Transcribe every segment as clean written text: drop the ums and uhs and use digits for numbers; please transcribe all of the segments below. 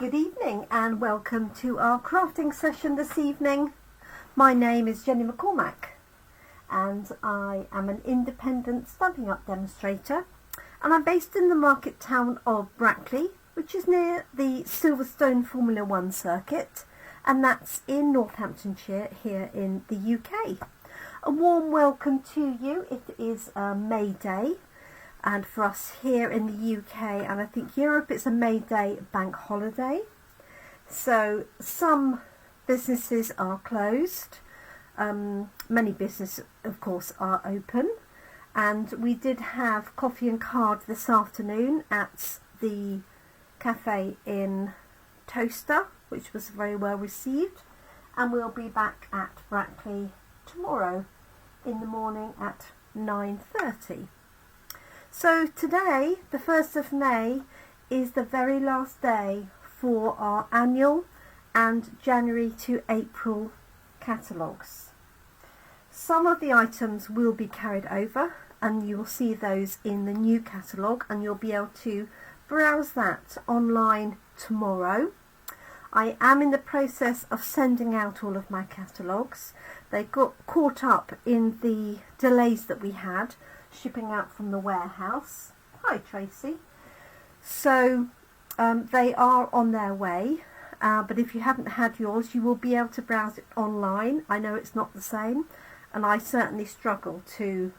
Good evening and welcome to our crafting session this evening. My name is Jenny McCormack and I am an independent Stampin' Up demonstrator, and I'm based in the market town of Brackley, which is near the Silverstone Formula 1 circuit, and that's in Northamptonshire here in the UK. A warm welcome to you. It is May Day, and for us here in the UK and I think Europe, it's a May Day bank holiday. So some businesses are closed, many businesses of course are open, and we did have coffee and card this afternoon at the cafe in Toaster, which was very well received, and we'll be back at Brackley tomorrow in the morning at 9:30. So today, the 1st of May, is the very last day for our annual and January to April catalogues. Some of the items will be carried over and you will see those in the new catalogue, and you'll be able to browse that online tomorrow. I am in the process of sending out all of my catalogues. They got caught up in the delays that we had shipping out from the warehouse. Hi Tracy. So they are on their way, but if you haven't had yours, you will be able to browse it online. I know it's not the same, and I certainly struggle to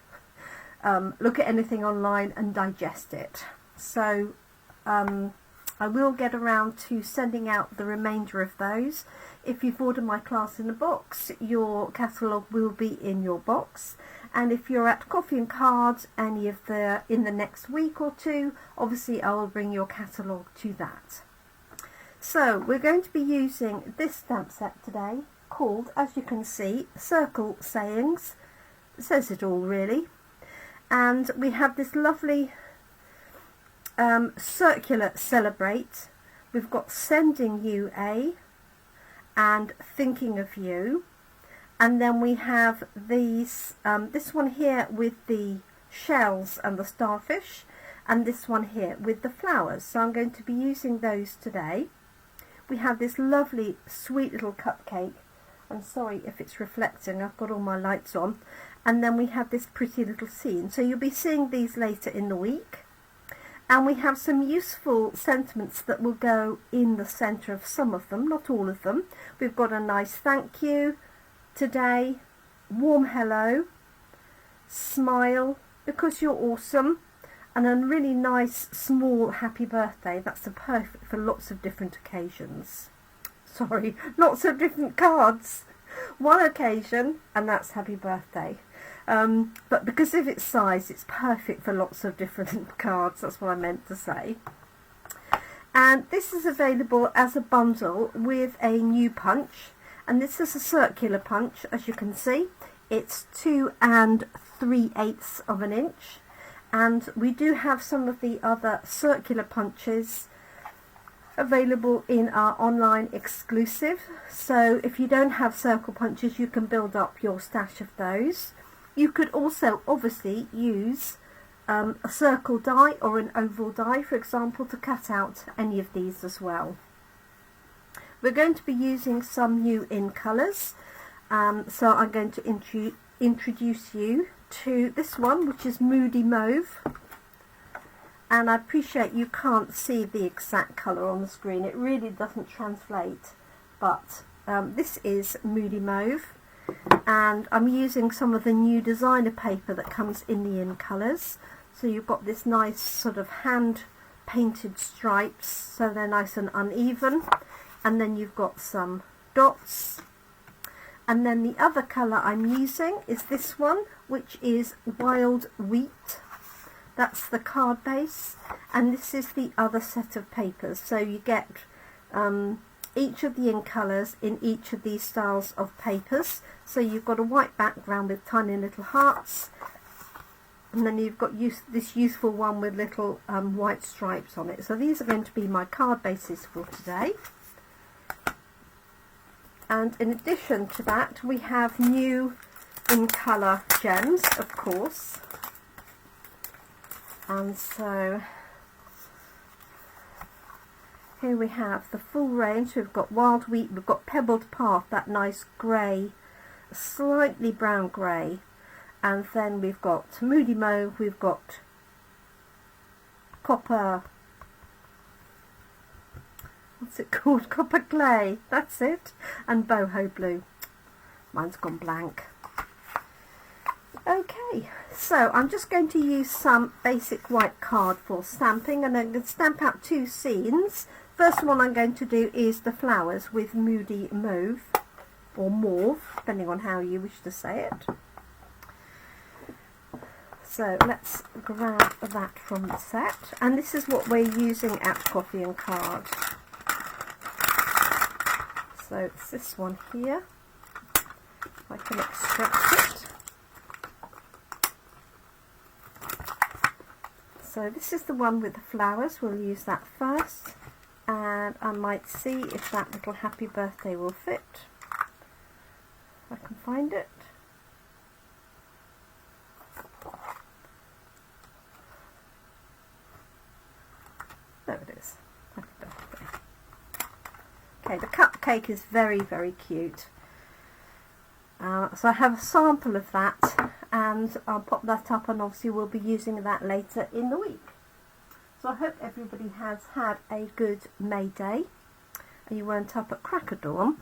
look at anything online and digest it. So I will get around to sending out the remainder of those. If you've ordered my class in a box, your catalogue will be in your box. And if you're at Coffee and Cards in the next week or two, obviously I will bring your catalogue to that. So we're going to be using this stamp set today called, as you can see, Circle Sayings. It says it all really. And we have this lovely circular celebrate. We've got Sending You A and Thinking of You. And then we have these, this one here with the shells and the starfish, and this one here with the flowers. So I'm going to be using those today. We have this lovely sweet little cupcake. I'm sorry if it's reflecting, I've got all my lights on. And then we have this pretty little scene. So you'll be seeing these later in the week. And we have some useful sentiments that will go in the centre of some of them, not all of them. We've got a nice thank you today, warm hello, smile because you're awesome, and a really nice small happy birthday. That's perfect for lots of different occasions. Sorry, lots of different cards. One occasion and that's happy birthday. But because of its size, it's perfect for lots of different cards. That's what I meant to say. And this is available as a bundle with a new punch. And this is a circular punch, as you can see. It's 2 3/8 of an inch. And we do have some of the other circular punches available in our online exclusive. So if you don't have circle punches, you can build up your stash of those. You could also obviously use a circle die or an oval die, for example, to cut out any of these as well. We're going to be using some new in colours, so I'm going to introduce you to this one, which is Moody Mauve, and I appreciate you can't see the exact colour on the screen, it really doesn't translate, but this is Moody Mauve, and I'm using some of the new designer paper that comes in the in colours. So you've got this nice sort of hand painted stripes, so they're nice and uneven. And then you've got some dots, and then the other colour I'm using is this one, which is Wild Wheat. That's the card base, and this is the other set of papers. So you get each of the in colours in each of these styles of papers. So you've got a white background with tiny little hearts, and then you've got this useful one with little white stripes on it. So these are going to be my card bases for today. And in addition to that, we have new in colour gems, of course. And so Here we have the full range. We've got wild wheat, we've got pebbled path, that nice grey, slightly brown grey, and then we've got Moody Mauve, we've got copper, what's it called, copper clay, that's it, and boho blue. Mine's gone blank. Okay, so I'm just going to use some basic white card for stamping, and I'm going to stamp out 2 scenes. First one I'm going to do is the flowers with Moody Mauve, or Mauve, depending on how you wish to say it. So let's grab that from the set, and this is what we're using at Coffee and Card. So it's this one here, if I can extract it. So this is the one with the flowers, we'll use that first, and I might see if that little happy birthday will fit, if I can find it. There it is, happy birthday. Okay, the cupcake is very, very cute. So I have a sample of that, and I'll pop that up, and obviously we'll be using that later in the week. So I hope everybody has had a good May Day, and you weren't up at crack of dawn.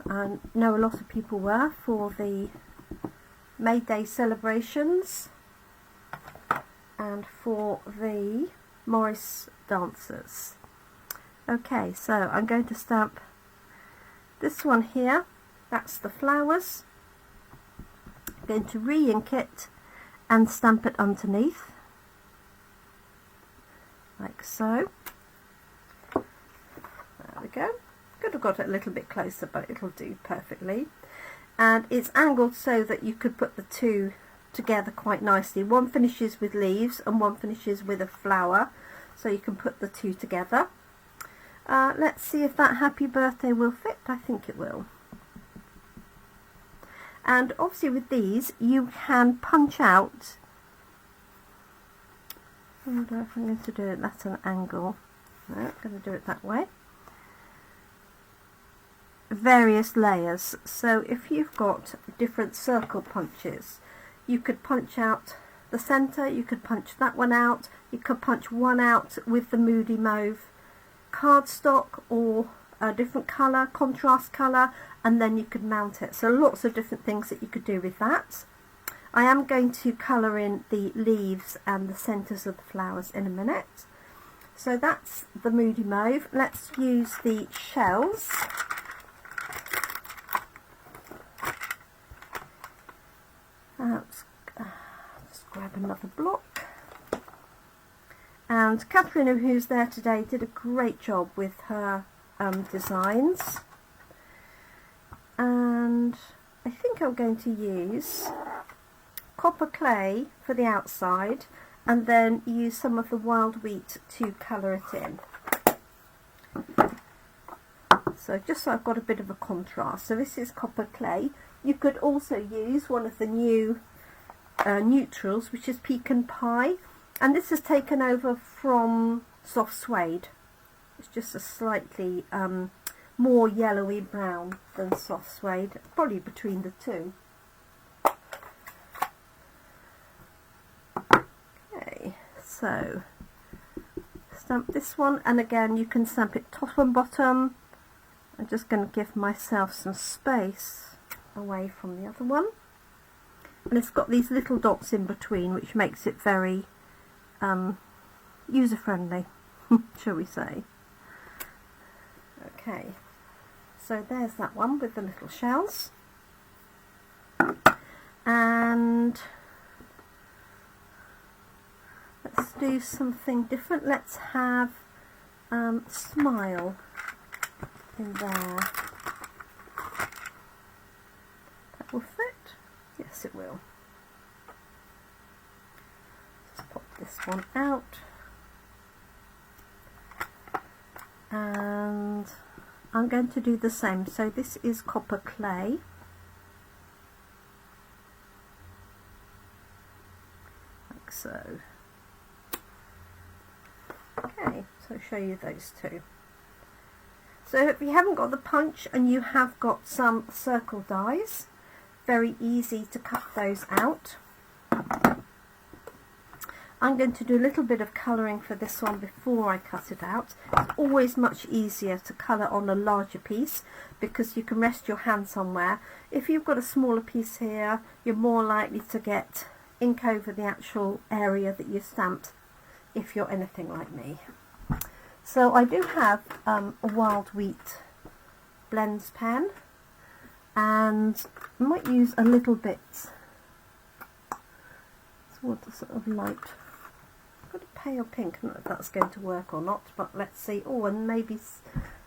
I know a lot of people were for the May Day celebrations and for the Morris dancers. Okay, so I'm going to stamp this one here. That's the flowers. I'm going to re-ink it and stamp it underneath, like so. There we go. Could have got it a little bit closer, but it'll do perfectly. And it's angled so that you could put the 2 together quite nicely. One finishes with leaves and one finishes with a flower, so you can put the 2 together. Let's see if that happy birthday will fit. I think it will. And obviously with these you can punch out, I wonder if I'm going to do it at an angle. No, I'm going to do it that way. Various layers. So if you've got different circle punches, you could punch out the centre, you could punch that one out, you could punch one out with the Moody Mauve cardstock, or a different colour, contrast colour, and then you could mount it. So lots of different things that you could do with that. I am going to colour in the leaves and the centres of the flowers in a minute. So that's the Moody Mauve. Let's use the shells. Let's grab another block. And Catherine, who's there today, did a great job with her designs. And I think I'm going to use copper clay for the outside, and then use some of the wild wheat to colour it in. So just so I've got a bit of a contrast. So this is copper clay. You could also use one of the new neutrals, which is pecan pie, and this is taken over from soft suede. It's just a slightly more yellowy brown than soft suede, probably between the 2. Okay, so stamp this one, and again you can stamp it top and bottom. I'm just going to give myself some space away from the other one, and it's got these little dots in between, which makes it very user-friendly, shall we say. Okay, so there's that one with the little shells, and let's do something different. Let's have smile in there. That will fit? Yes, it will. Let's pop this one out, and I'm going to do the same. So this is copper clay. Like so. Okay, so So I'll show you those two. So if you haven't got the punch and you have got some circle dies, very easy to cut those out. I'm going to do a little bit of colouring for this one before I cut it out. It's always much easier to colour on a larger piece because you can rest your hand somewhere. If you've got a smaller piece here, you're more likely to get ink over the actual area that you stamped if you're anything like me. So I do have a wild wheat blends pen, and I might use a little bit. So what a sort of light. Got a pale pink, I don't know if that's going to work or not, but let's see. Oh, and maybe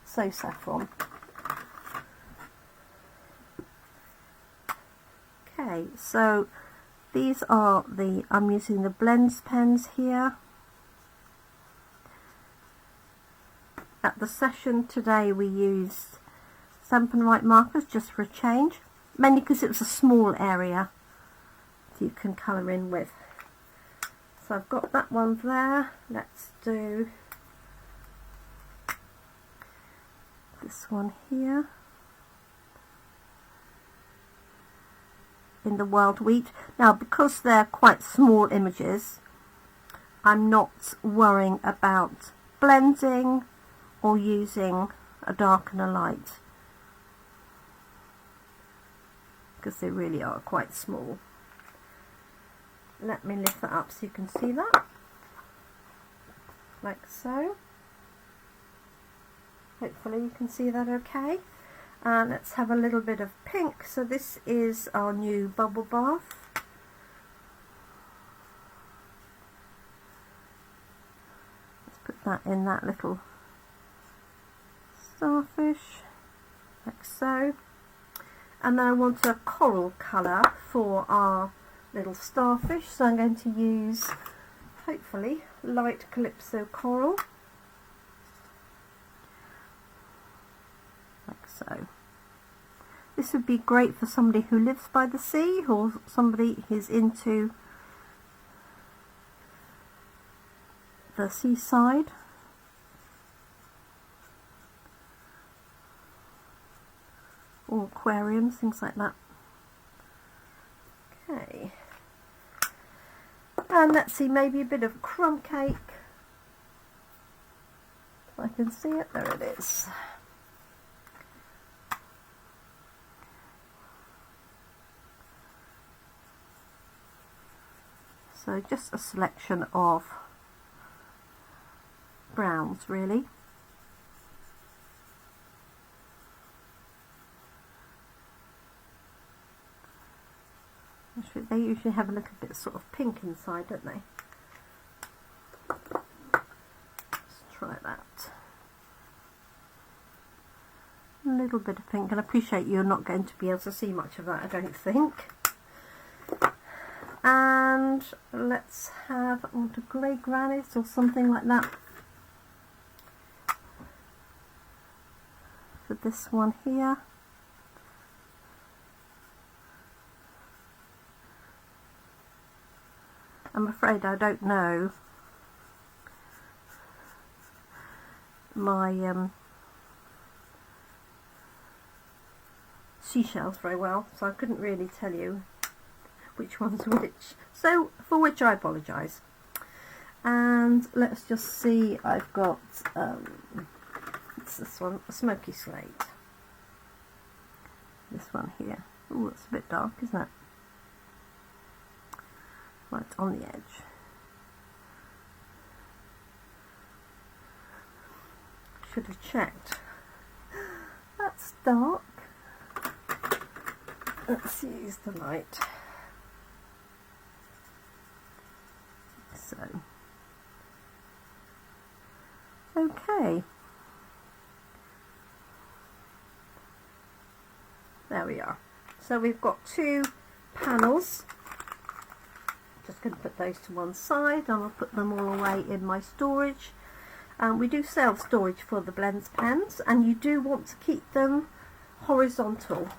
so saffron. Okay, so these are I'm using the blends pens here. At the session today we used Stampin' Up markers just for a change, mainly because it was a small area that you can colour in with. So I've got that one there. Let's do this one here in the wild wheat. Now because they're quite small images, I'm not worrying about blending or using a dark and a light because they really are quite small. Let me lift that up so you can see that, like so. Hopefully you can see that okay. And let's have a little bit of pink. So this is our new bubble bath. Let's put that in that little starfish, like so. And then I want a coral colour for our little starfish, so I'm going to use hopefully light Calypso coral, like so. This would be great for somebody who lives by the sea or somebody who's into the seaside. Or aquariums, things like that. Okay. And let's see, maybe a bit of crumb cake. If I can see it, there it is. So just a selection of browns really. They usually have a little bit sort of pink inside, don't they? Let's try that. A little bit of pink, and I appreciate you're not going to be able to see much of that, I don't think. And let's have a grey granite or something like that for this one here. I'm afraid I don't know my seashells very well, so I couldn't really tell you which one's which, so for which I apologise. And let's just see, I've got it's this one, a smoky slate. This one here. Oh, it's a bit dark, isn't it? Right on the edge. Should have checked. That's dark. Let's use the light. So, okay. There we are. So we've got two panels. Just going to put those to one side, and I'll put them all away in my storage. We do sell storage for the blends pens, and you do want to keep them horizontal.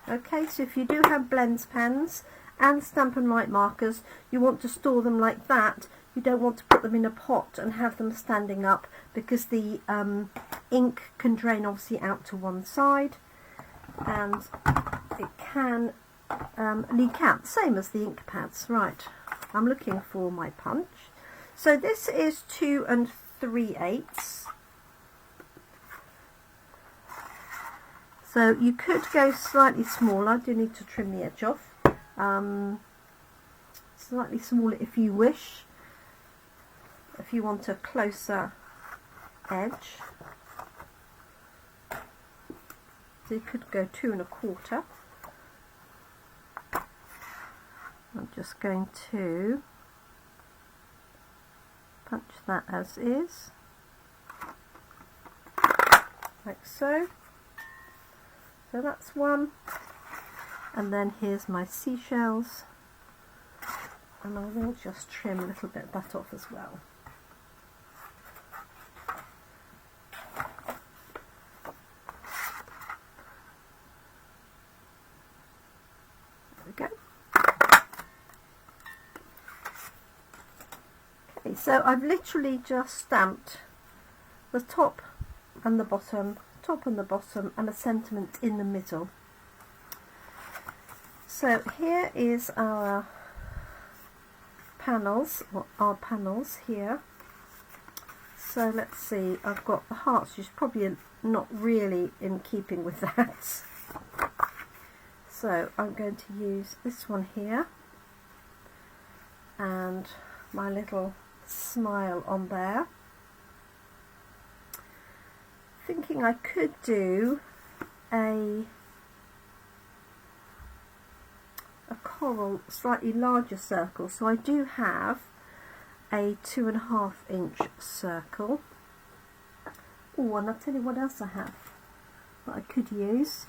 Okay, so if you do have blends pens and Stampin' Up markers, you want to store them like that. You don't want to put them in a pot and have them standing up, because the ink can drain obviously out to one side and it can leak out, same as the ink pads. Right, I'm looking for my punch. So this is 2 3/8. So you could go slightly smaller. I do need to trim the edge off. Slightly smaller if you wish, if you want a closer edge. So you could go 2 1/4. I'm just going to punch that as is, like so. So that's one, and then here's my seashells, and I will just trim a little bit of that off as well. There we go. Okay, so I've literally just stamped the top and the bottom, and a sentiment in the middle. So here is our panels, or our panels here. So let's see, I've got the hearts, which is probably not really in keeping with that. So I'm going to use this one here and my little smile on there. Thinking I could do a coral slightly larger circle, so I do have a 2.5 inch circle. Oh, and I'll tell you what else I have that I could use.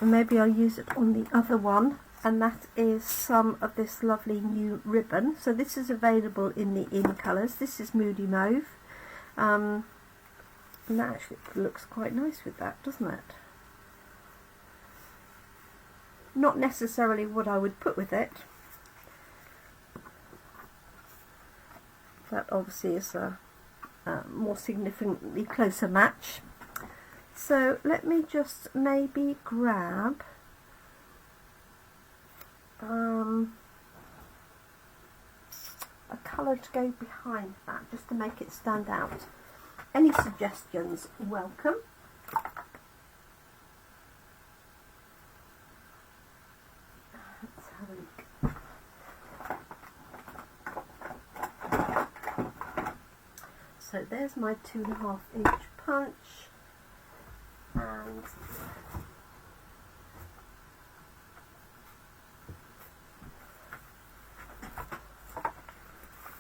Maybe I'll use it on the other one, and that is some of this lovely new ribbon. So this is available in the in colours. This is Moody Mauve, and that actually looks quite nice with that, doesn't it? Not necessarily what I would put with it. That obviously is a more significantly closer match. So let me just maybe grab a colour to go behind that, just to make it stand out. Any suggestions welcome. Let's have a look. So there's my 2.5 inch punch, and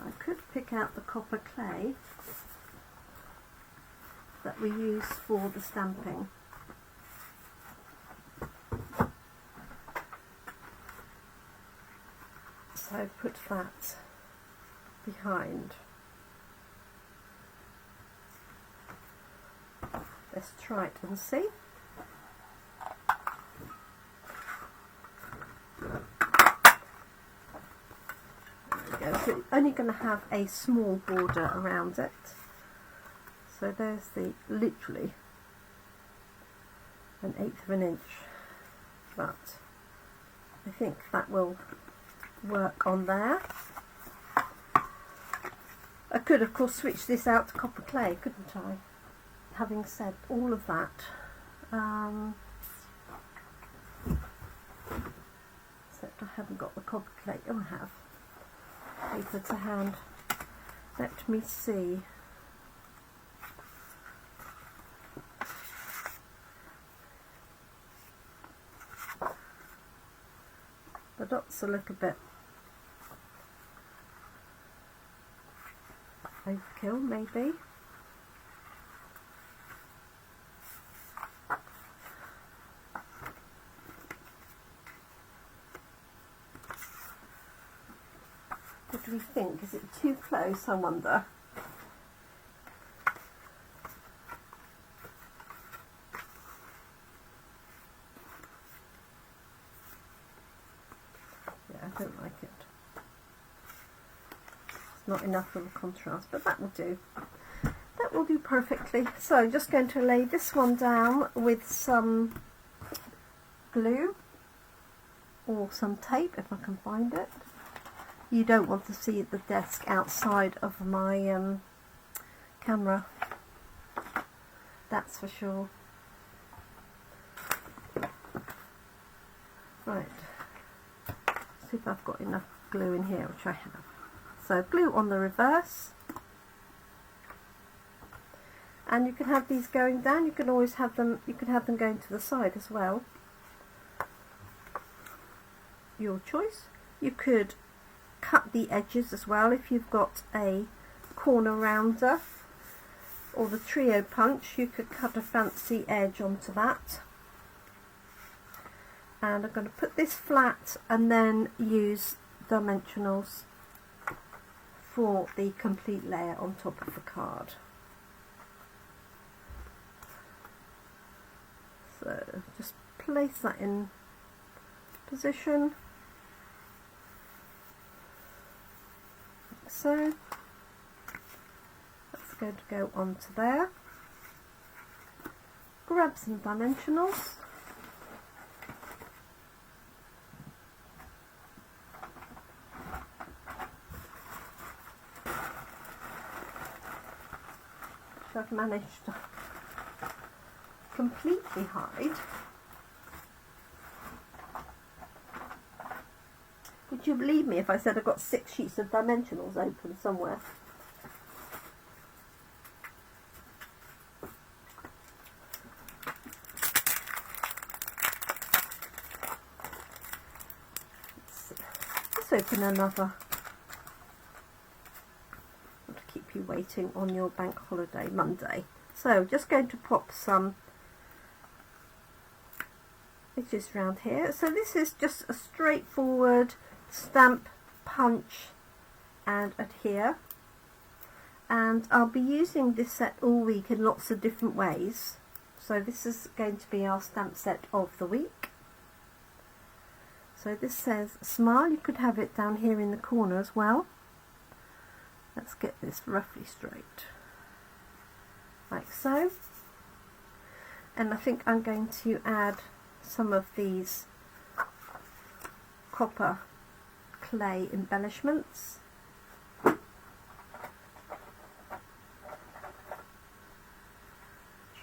I could pick out the copper clay that we use for the stamping. So put that behind. Let's try it and see. There we go. So it's only going to have a small border around it. So there's the literally 1/8 of an inch, but I think that will work on there. I could of course switch this out to copper clay, couldn't I? Having said all of that, except I haven't got the copper clay. Oh, I have paper to hand. Let me see. The dot's a little bit overkill, maybe. What do we think? Is it too close, I wonder? Yeah, I don't like it. It's not enough of a contrast, but that will do. That will do perfectly. So I'm just going to lay this one down with some glue or some tape if I can find it. You don't want to see the desk outside of my camera, that's for sure. Right, see if I've got enough glue in here, which I have. So glue on the reverse, and you can have these going down. You can always have them, you can have them going to the side as well. Your choice. You could cut the edges as well if you've got a corner rounder or the trio punch. You could cut a fancy edge onto that. And I'm going to put this flat and then use dimensionals for the complete layer on top of the card. So just place that in position, like so. That's going to go onto there. Grab some dimensionals. I've managed to completely hide. Would you believe me if I said I've got 6 sheets of dimensionals open somewhere? Let's open another. You waiting on your bank holiday Monday. So just going to pop some edges around here. So this is just a straightforward stamp, punch and adhere, and I'll be using this set all week in lots of different ways. So this is going to be our stamp set of the week. So this says smile. You could have it down here in the corner as well. Let's get this roughly straight, like so. And I think I'm going to add some of these copper clay embellishments.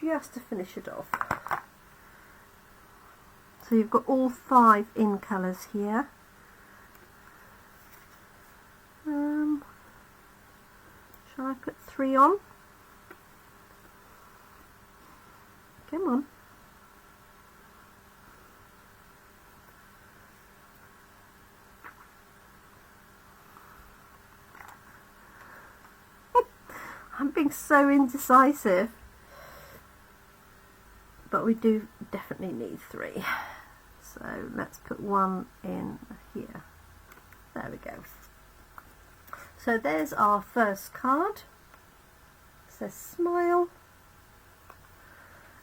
Just to finish it off. So you've got all 5 in colours here. Shall I put 3 on? Come on. I'm being so indecisive. But we do definitely need 3. So let's put 1 in here. There we go. So there's our first card. It says smile.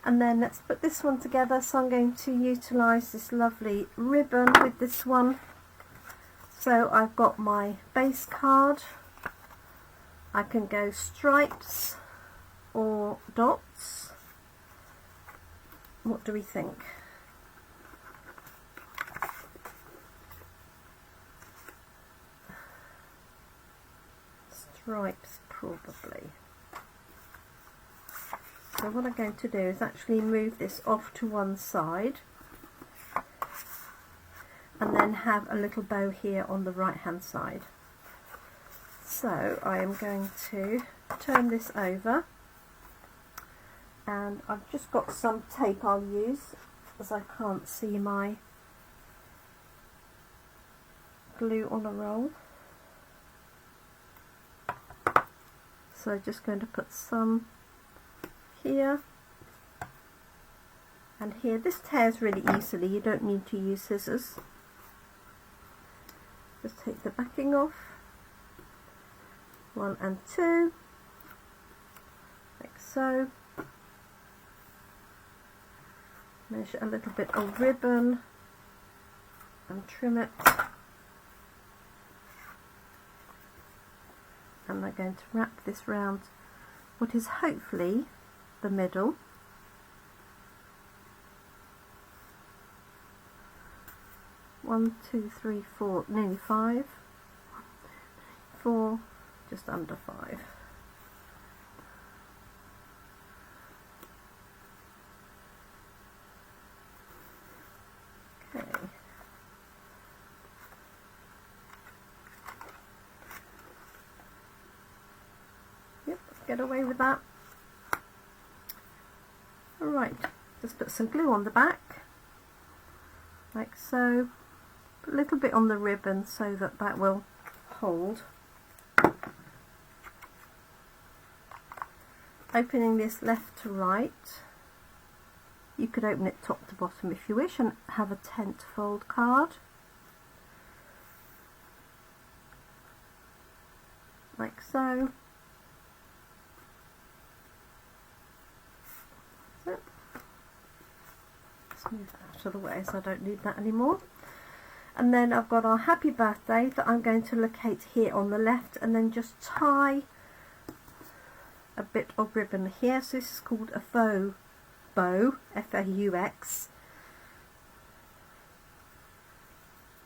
And then let's put this one together. So I'm going to utilise this lovely ribbon with this one. So I've got my base card. I can go stripes or dots. What do we think? Stripes probably. So what I'm going to do is actually move this off to one side and then have a little bow here on the right hand side. So I am going to turn this over, and I've just got some tape I'll use as I can't see my glue on a roll. So I'm just going to put some here and here. This tears really easily, you don't need to use scissors. Just take the backing off. 1 and 2, like so. Measure a little bit of ribbon and trim it and I'm going to wrap this round what is hopefully the middle. One, two, three, four, nearly 5. 4, just under 5. Okay. Yep, get away with that. Alright, just put some glue on the back, like so. Put a little bit on the ribbon so that that will hold. Opening this left to right. You could open it top to bottom if you wish and have a tent fold card. Like so. Let's move that out of the way so I don't need that anymore. And then I've got our happy birthday that I'm going to locate here on the left, and then just tie a bit of ribbon here. So this is called a faux bow, F-A-U-X,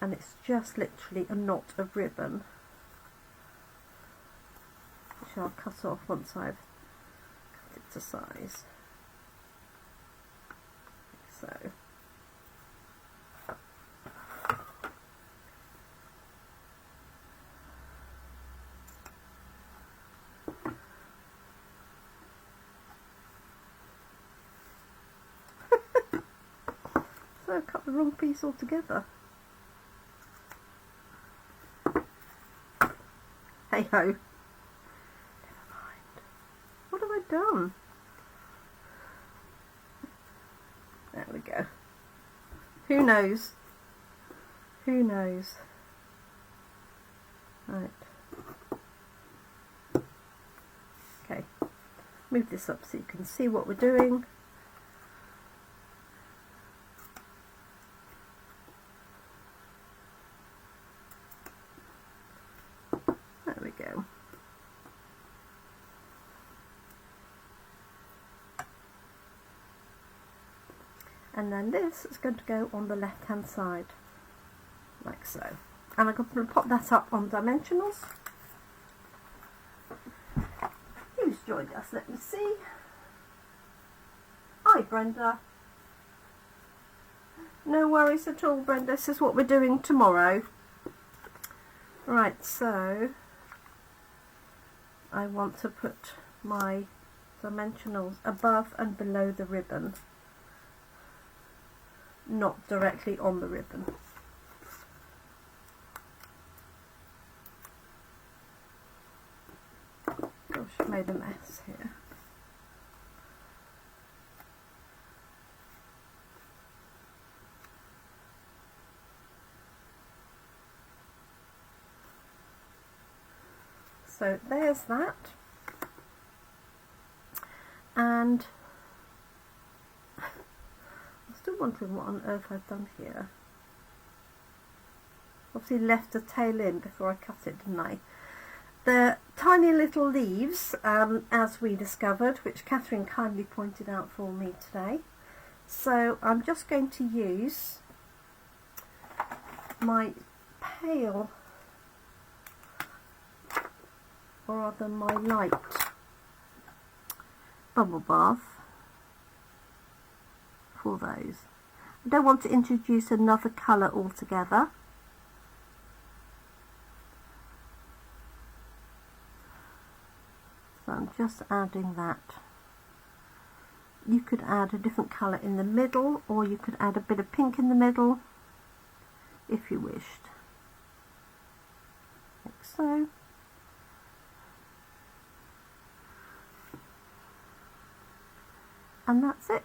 and it's just literally a knot of ribbon, which I'll cut off once I've cut it to size. So. I cut the wrong piece altogether. Hey ho. Never mind. What have I done? There we go. Who knows? Who knows? Right. Okay. Move this up so you can see what we're doing. Go. And then this is going to go on the left hand side, like so. And I'm going to pop that up on dimensionals. Who's joined us? Let me see. Hi Brenda. No worries at all, Brenda. This is what we're doing tomorrow. Right, so I want to put my dimensionals above and below the ribbon, not directly on the ribbon. Gosh, I've made a mess here. So there's that, and I'm still wondering what on earth I've done here. Obviously left a tail in before I cut it, didn't I? The tiny little leaves, as we discovered, which Catherine kindly pointed out for me today. So I'm just going to use my pale, or rather my light bubble bath for those. I don't want to introduce another colour altogether. So I'm just adding that. You could add a different colour in the middle, or you could add a bit of pink in the middle if you wished, like so. And that's it.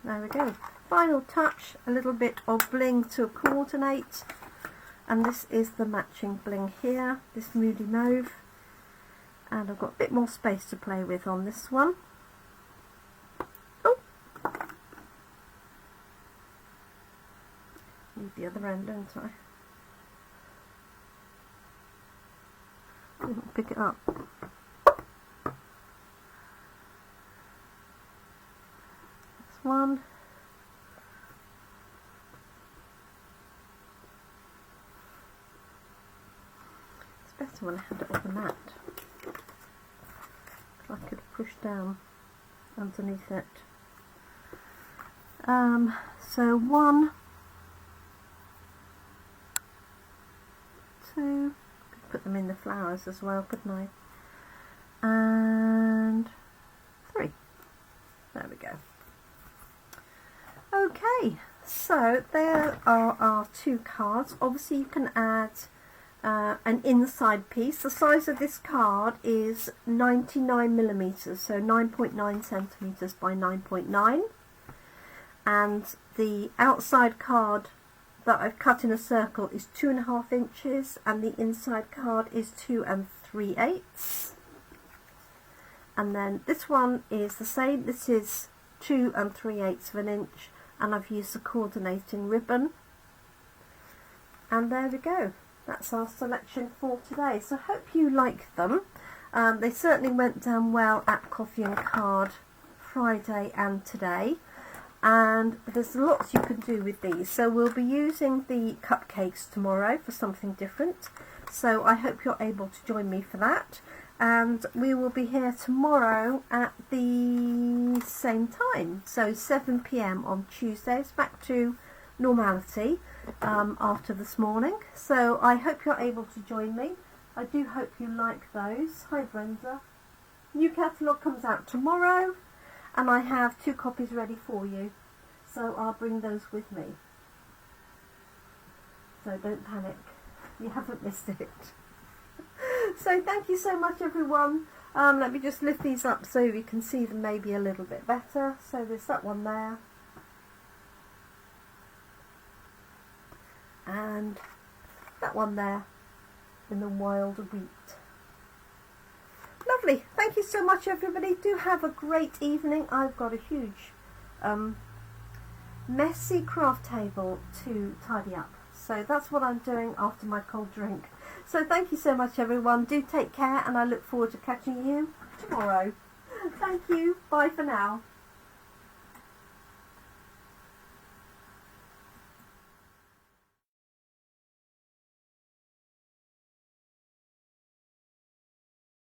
There we go. Final touch, a little bit of bling to coordinate, and this is the matching bling here, this Moody Mauve, and I've got a bit more space to play with on this one. Oh, need the other end, don't I? pick it up. This one. It's better when I had it on the mat. I could push down underneath it. So 1, 2, could put them in the flowers as well, couldn't I? And 3. There we go. Okay, so there are our 2 cards. Obviously you can add an inside piece. The size of this card is 99mm, so 9.9 centimeters by 9.9, and the outside card that I've cut in a circle is 2.5 inches, and the inside card is 2 3/8. And then this one is the same. This is 2 3/8 of an inch, and I've used the coordinating ribbon. And there we go. That's our selection for today. So I hope you like them. They certainly went down well at Coffee and Card Friday and today. And there's lots you can do with these. So we'll be using the cupcakes tomorrow for something different. So I hope you're able to join me for that. And we will be here tomorrow at the same time. So 7 PM on Tuesday. It's back to normality after this morning. So I hope you're able to join me. I do hope you like those. Hi Brenda. New catalogue comes out tomorrow, and I have 2 copies ready for you, so I'll bring those with me. So don't panic, you haven't missed it. So thank you so much everyone. Let me just lift these up so you can see them maybe a little bit better. So there's that one there, and that one there in the wild wheat. Lovely. Thank you so much everybody. Do have a great evening. I've got a huge messy craft table to tidy up, so that's what I'm doing after my cold drink. So thank you so much everyone. Do take care, and I look forward to catching you tomorrow. Thank you. Bye for now.